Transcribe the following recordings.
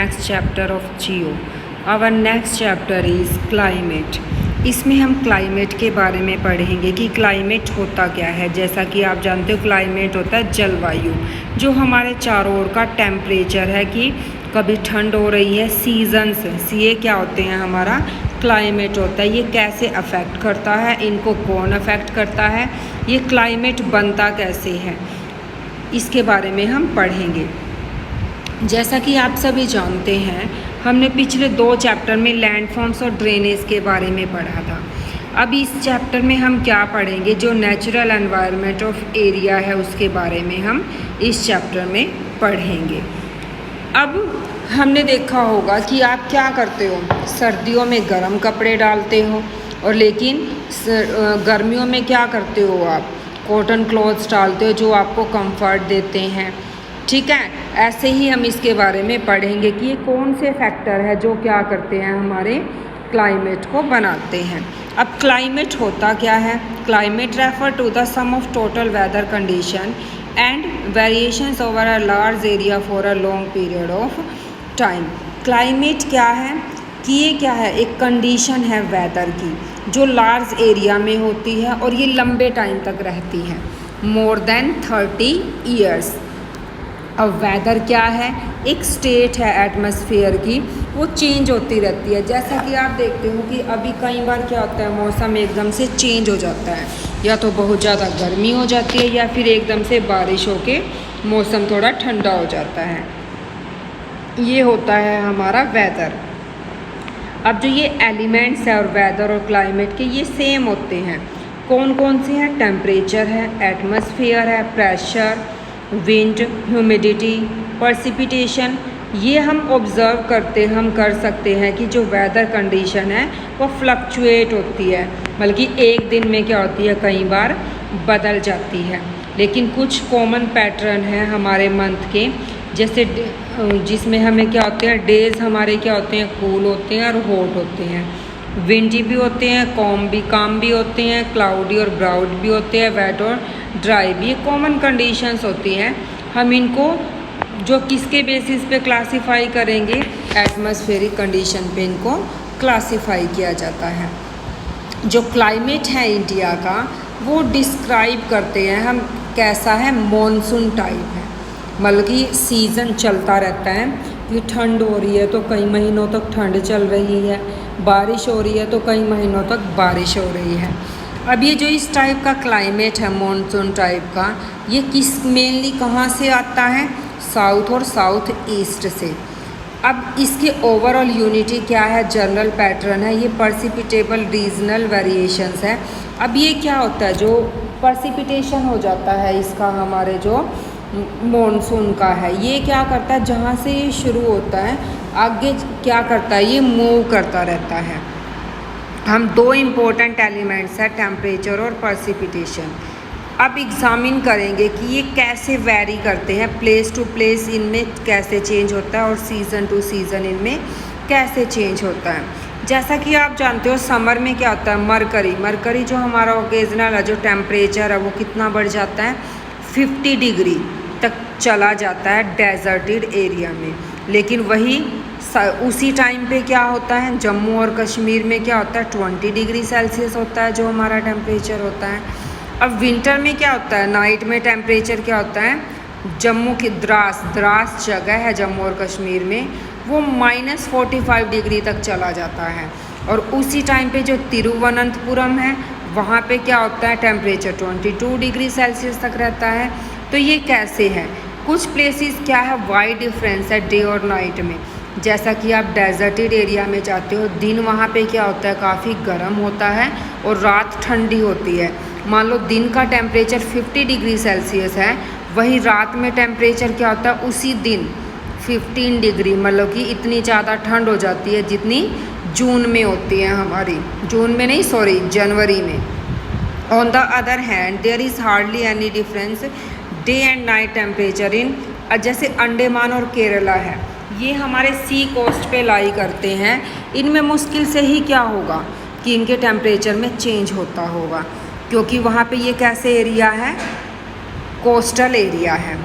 Next chapter of geo. Our next chapter is climate. इसमें हम climate के बारे में पढ़ेंगे कि क्लाइमेट होता क्या है। जैसा कि आप जानते हो क्लाइमेट होता है जलवायु, जो हमारे चारों ओर का टेम्परेचर है कि कभी ठंड हो रही है, सीजन्स ये क्या होते हैं, हमारा क्लाइमेट होता है। ये कैसे अफेक्ट करता है, इनको कौन अफेक्ट करता है, ये क्लाइमेट बनता कैसे है, इसके बारे में हम पढ़ेंगे। जैसा कि आप सभी जानते हैं, हमने पिछले 2 चैप्टर में लैंडफॉर्म्स और ड्रेनेज के बारे में पढ़ा था। अब इस चैप्टर में हम क्या पढ़ेंगे, जो नेचुरल एनवायरनमेंट ऑफ एरिया है उसके बारे में हम इस चैप्टर में पढ़ेंगे। अब हमने देखा होगा कि आप क्या करते हो, सर्दियों में गर्म कपड़े डालते हो और लेकिन गर्मियों में क्या करते हो, आप कॉटन क्लॉथ्स डालते हो जो आपको कंफर्ट देते हैं। ठीक है, ऐसे ही हम इसके बारे में पढ़ेंगे कि ये कौन से फैक्टर है जो क्या करते हैं, हमारे क्लाइमेट को बनाते हैं। अब क्लाइमेट होता क्या है, climate refer to the sum of total weather condition and variations over a large area for a long period of time. Climate क्या है कि ये क्या है, एक कंडीशन है वेदर की जो लार्ज एरिया में होती है और ये लंबे टाइम तक रहती है, मोर देन 30 ईयर्स। अब वेदर क्या है, एक स्टेट है एटमॉस्फेयर की, वो चेंज होती रहती है। जैसा कि आप देखते हो कि अभी कई बार क्या होता है, मौसम एकदम से चेंज हो जाता है, या तो बहुत ज़्यादा गर्मी हो जाती है या फिर एकदम से बारिश होके मौसम थोड़ा ठंडा हो जाता है। ये होता है हमारा वेदर। अब जो ये एलिमेंट्स है और वेदर और क्लाइमेट के, ये सेम होते हैं। कौन कौन से हैं, टेम्परेचर है, एटमॉस्फेयर है, प्रेशर, विंड, ह्यूमिडिटी, पर्सिपिटेशन। ये हम ऑब्ज़र्व करते हम कर सकते हैं कि जो वेदर कंडीशन है वो फ्लक्चुएट होती है, बल्कि एक दिन में क्या होती है, कई बार बदल जाती है। लेकिन कुछ कॉमन पैटर्न है हमारे मंथ के, जैसे जिसमें हमें क्या होते हैं, डेज़ हमारे क्या होते हैं, कूल होते हैं और हॉट होते हैं, विंडी भी होते हैं, काम भी होते हैं, क्लाउडी और ब्राउड भी होते हैं, वेट और ड्राई भी। ये कॉमन कंडीशंस होती हैं। हम इनको जो किसके बेसिस पे क्लासिफाई करेंगे, एटमॉस्फेरिक कंडीशन पे इनको क्लासिफाई किया जाता है। जो क्लाइमेट है इंडिया का, वो डिस्क्राइब करते हैं हम कैसा है, मॉनसून टाइप है, मतलब कि सीज़न चलता रहता है कि ठंड हो रही है तो कई महीनों तक ठंड चल रही है, बारिश हो रही है तो कई महीनों तक बारिश हो रही है। अब ये जो इस टाइप का क्लाइमेट है मॉनसून टाइप का, ये किस मेनली कहाँ से आता है, साउथ और साउथ ईस्ट से। अब इसके ओवरऑल यूनिटी क्या है, जनरल पैटर्न है, ये पर्सिपिटेबल रीजनल वेरिएशंस है। अब ये क्या होता है, जो पर्सिपिटेशन हो जाता है इसका, हमारे जो मॉनसून का है, ये क्या करता है, जहाँ से ये शुरू होता है आगे क्या करता है, ये मूव करता रहता है। हम 2 इम्पोर्टेंट एलिमेंट्स हैं, टेम्परेचर और पर्सिपिटेशन। अब एग्जामिन करेंगे कि ये कैसे वेरी करते हैं, प्लेस टू प्लेस इनमें कैसे चेंज होता है और सीज़न टू सीज़न इनमें कैसे चेंज होता है। जैसा कि आप जानते हो, समर में क्या होता है, मरकरी जो हमारा ओकेजनल है, जो टेम्परेचर है वो कितना बढ़ जाता है, 50 डिग्री तक चला जाता है डेजर्टेड एरिया में। लेकिन वही उसी टाइम पे क्या होता है, जम्मू और कश्मीर में क्या होता है, 20 डिग्री सेल्सियस होता है जो हमारा टेम्परेचर होता है। अब विंटर में क्या होता है, नाइट में टेम्परेचर क्या होता है, जम्मू की द्रास जगह है जम्मू और कश्मीर में, वो -45 डिग्री तक चला जाता है। और उसी टाइम पे जो तिरुवनंतपुरम है, वहाँ पे क्या होता है, टेम्परेचर 22 डिग्री सेल्सियस तक रहता है। तो ये कैसे है, कुछ प्लेसेस क्या है, वाइड डिफरेंस है डे और नाइट में। जैसा कि आप डेजर्टेड एरिया में जाते हो, दिन वहाँ पे क्या होता है, काफ़ी गर्म होता है और रात ठंडी होती है। मान लो दिन का टेम्परेचर 50 डिग्री सेल्सियस है, वही रात में टेम्परेचर क्या होता है, उसी दिन 15 डिग्री, मतलब कि इतनी ज़्यादा ठंड हो जाती है जितनी जून में होती है हमारी, जून में नहीं सॉरी जनवरी में। On the other hand there is hardly any difference day and night temperature in, जैसे अंडमान और केरला है, ये हमारे सी कोस्ट पे लाई करते हैं। इनमें मुश्किल से ही क्या होगा कि इनके टेम्परेचर में चेंज होता होगा, क्योंकि वहाँ पे ये कैसे एरिया है, कोस्टल एरिया है।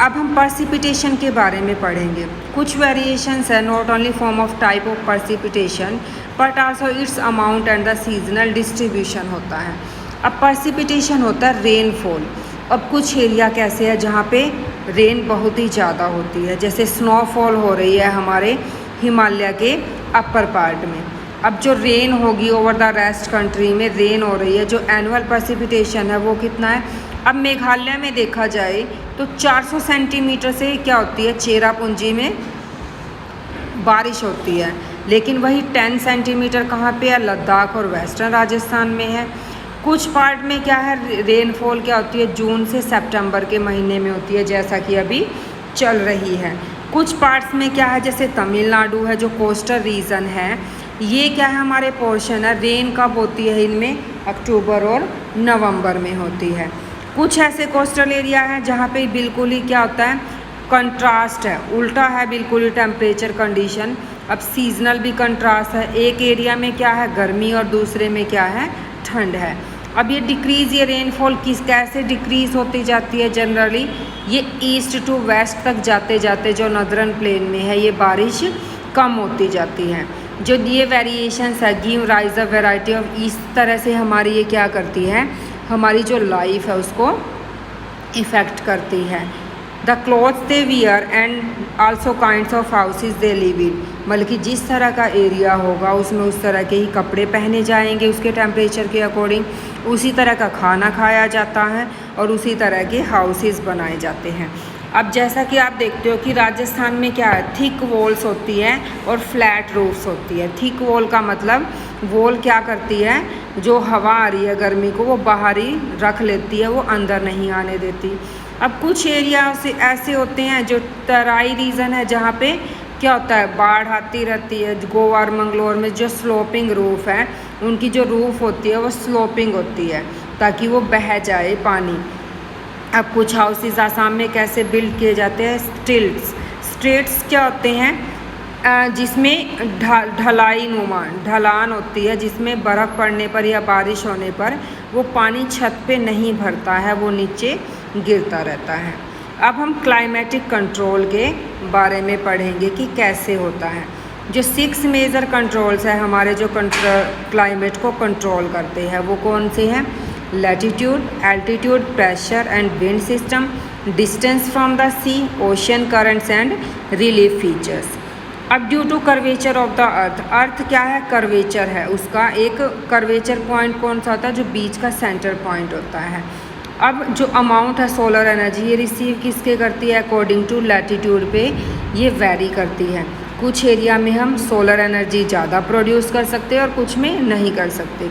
अब हम precipitation के बारे में पढ़ेंगे। कुछ वेरिएशंस है, not only form of type of precipitation but also it's amount and the seasonal distribution होता है। अब precipitation होता है रेनफॉल। अब कुछ एरिया कैसे है जहाँ पे रेन बहुत ही ज़्यादा होती है, जैसे स्नोफॉल हो रही है हमारे हिमालय के अपर पार्ट में। अब जो रेन होगी ओवर द रेस्ट कंट्री में रेन हो रही है, जो एनुअल precipitation है वो कितना है। अब मेघालय में देखा जाए तो 400 सेंटीमीटर से क्या होती है, चेरापूंजी में बारिश होती है, लेकिन वही 10 सेंटीमीटर कहाँ पे है, लद्दाख और वेस्टर्न राजस्थान में है। कुछ पार्ट में क्या है, रेनफॉल क्या होती है, जून से सितंबर के महीने में होती है, जैसा कि अभी चल रही है। कुछ पार्ट्स में क्या है, जैसे तमिलनाडु है जो कोस्टल रीजन है, ये क्या है हमारे पोर्शन है, रेन कब होती है इनमें, अक्टूबर और नवंबर में होती है। कुछ ऐसे कोस्टल एरिया है जहाँ पे बिल्कुल ही क्या होता है, कंट्रास्ट है, उल्टा है बिल्कुल ही टेम्परेचर कंडीशन। अब सीजनल भी कंट्रास्ट है, एक एरिया में क्या है गर्मी और दूसरे में क्या है ठंड है। अब ये डिक्रीज़, ये रेनफॉल कैसे डिक्रीज़ होती जाती है, जनरली ये ईस्ट टू वेस्ट तक जाते जाते जो नॉर्दर्न प्लेन में है ये बारिश कम होती जाती है। जो ये वेरिएशंस है give rise a variety of, इस तरह से हमारी ये क्या करती है, हमारी जो लाइफ है उसको इफ़ेक्ट करती है। The clothes they wear and also kinds of houses they live in, मतलब कि जिस तरह का एरिया होगा उसमें उस तरह के ही कपड़े पहने जाएंगे उसके टेम्परेचर के अकॉर्डिंग, उसी तरह का खाना खाया जाता है और उसी तरह के हाउसेस बनाए जाते हैं। अब जैसा कि आप देखते हो कि राजस्थान में क्या है, थिक वॉल्स होती है और फ्लैट रूफ्स होती है। थिक वॉल का मतलब वॉल क्या करती है, जो हवा आ रही है गर्मी को वो बाहर ही रख लेती है, वो अंदर नहीं आने देती। अब कुछ एरिया से ऐसे होते हैं जो तराई रीजन है जहाँ पे क्या होता है, बाढ़ आती रहती है। गोवा और मंगलोर में जो स्लोपिंग रूफ है, उनकी जो रूफ होती है वो स्लोपिंग होती है ताकि वो बह जाए पानी। अब कुछ हाउसेस आसाम में कैसे बिल्ड किए जाते हैं, स्टिल्ट्स। स्ट्रेट्स क्या होते हैं, जिसमें ढलाई नुमा ढलान होती है, जिसमें बर्फ़ पड़ने पर या बारिश होने पर वो पानी छत पे नहीं भरता है, वो नीचे गिरता रहता है। अब हम क्लाइमेटिक कंट्रोल के बारे में पढ़ेंगे कि कैसे होता है। जो 6 मेजर कंट्रोल्स है हमारे जो क्लाइमेट को कंट्रोल करते हैं वो कौन से हैं, latitude, altitude, pressure and wind system, distance from the sea, ocean currents and relief features. अब due to curvature of the earth, earth क्या है, कर्वेचर है, उसका एक कर्वेचर पॉइंट कौन सा होता है, जो बीच का सेंटर पॉइंट होता है। अब जो अमाउंट है सोलर एनर्जी ये रिसीव किसके करती है, अकॉर्डिंग टू लैटिट्यूड पे ये वेरी करती है। कुछ एरिया में हम सोलर एनर्जी ज़्यादा प्रोड्यूस कर सकते हैं और कुछ में नहीं कर सकते।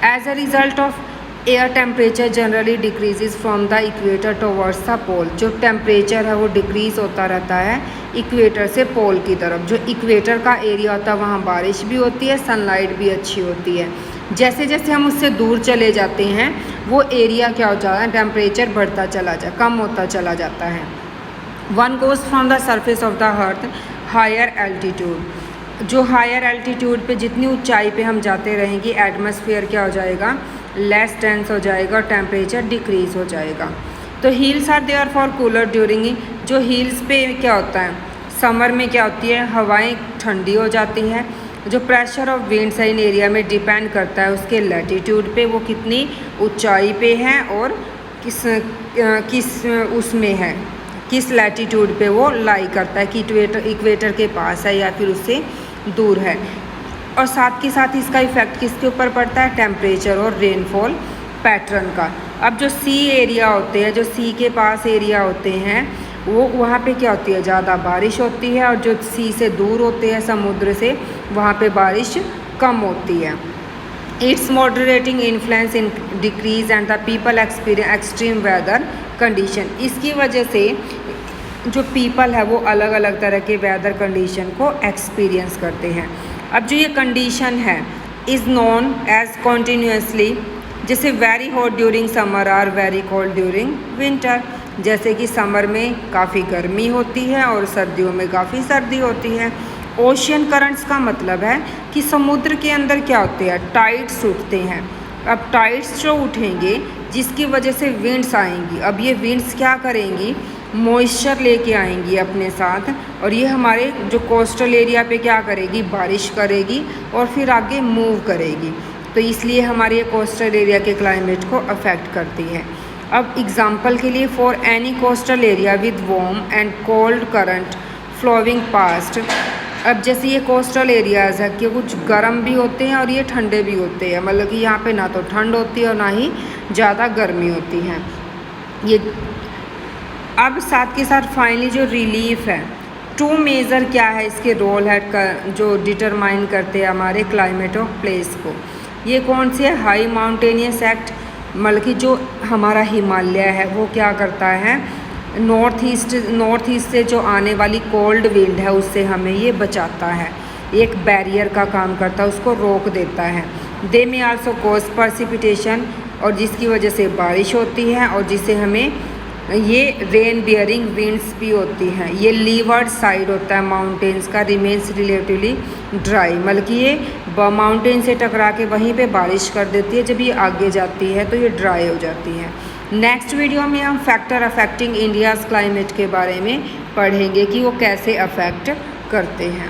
As a result of air temperature generally decreases from the equator towards the pole, जो टेम्परेचर है वो डिक्रीज़ होता रहता है इक्वेटर से पोल की तरफ। जो इक्वेटर का एरिया होता है वहाँ बारिश भी होती है, सनलाइट भी अच्छी होती है। जैसे जैसे हम उससे दूर चले जाते हैं वो एरिया क्या हो जाता है, टेम्परेचर बढ़ता चला कम होता चला जाता है। One goes from the surface of the earth higher altitude, जो हायर एल्टीट्यूड पे जितनी ऊंचाई पे हम जाते रहेंगे एटमॉस्फेयर क्या हो जाएगा, लेस डेंस हो जाएगा, टेम्परेचर डिक्रीज़ हो जाएगा। तो hills are there for cooler during, जो हील्स पे क्या होता है, समर में क्या होती है, हवाएं ठंडी हो जाती हैं। जो प्रेशर ऑफ विंड्स है इन एरिया में डिपेंड करता है उसके लैटिट्यूड पे, वो कितनी ऊंचाई पे है और किस उसमें है, किस लैटिट्यूड पे वो लाई करता है कि इक्वेटर के पास है या फिर उससे दूर है। और साथ के साथ इसका इफ़ेक्ट किसके ऊपर पड़ता है, टेम्परेचर और रेनफॉल पैटर्न का। अब जो सी एरिया होते हैं, जो सी के पास एरिया होते हैं वो वहाँ पे क्या होती है, ज़्यादा बारिश होती है, और जो सी से दूर होते हैं समुद्र से वहाँ पे बारिश कम होती है। It's moderating influence in decrease and the people experience extreme weather condition, इसकी वजह से जो पीपल है वो अलग अलग तरह के वेदर कंडीशन को एक्सपीरियंस करते हैं। अब जो ये कंडीशन है इज़ नोन एज कॉन्टीन्यूसली, जैसे वेरी हॉट ड्यूरिंग समर और वेरी कोल्ड ड्यूरिंग विंटर, जैसे कि समर में काफ़ी गर्मी होती है और सर्दियों में काफ़ी सर्दी होती है। ओशियन करंट्स का मतलब है कि समुद्र के अंदर क्या होते हैं, टाइड्स उठते हैं। अब टाइड्स जो उठेंगे जिसकी वजह से विंड्स आएंगी, अब ये विंड्स क्या करेंगी, मॉइस्चर लेके आएंगी अपने साथ, और ये हमारे जो कोस्टल एरिया पे क्या करेगी, बारिश करेगी और फिर आगे मूव करेगी। तो इसलिए हमारे ये कोस्टल एरिया के क्लाइमेट को अफेक्ट करती है। अब एग्जांपल के लिए, for any coastal area with warm and cold current flowing past. अब जैसे ये कोस्टल एरियाज़ है कि कुछ गर्म भी होते हैं और ये ठंडे भी होते हैं, मतलब कि यहाँ पे ना तो ठंड होती है और ना ही ज़्यादा गर्मी होती है ये। अब साथ के साथ फाइनली जो रिलीफ है, टू मेजर क्या है इसके रोल है जो डिटरमाइन करते हैं हमारे क्लाइमेट ऑफ प्लेस को। ये कौन से है, हाई माउंटेनियस एक्ट, मतलब कि जो हमारा हिमालय है वो क्या करता है, नॉर्थ ईस्ट से जो आने वाली कोल्ड विंड है उससे हमें ये बचाता है, एक बैरियर का काम करता है, उसको रोक देता है। दे में आल्सो कॉज प्रेसिपिटेशन, और जिसकी वजह से बारिश होती है और जिससे हमें ये रेन बियरिंग विंड्स भी होती हैं। ये लीवर्ड साइड होता है माउंटेन्स का, रिमेन्स रिलेटिवली ड्राई, मतलब कि ये माउंटेन से टकरा के वहीं पे बारिश कर देती है, जब ये आगे जाती है तो ये ड्राई हो जाती है। नेक्स्ट वीडियो में हम फैक्टर अफेक्टिंग इंडियाज़ क्लाइमेट के बारे में पढ़ेंगे कि वो कैसे अफेक्ट करते हैं।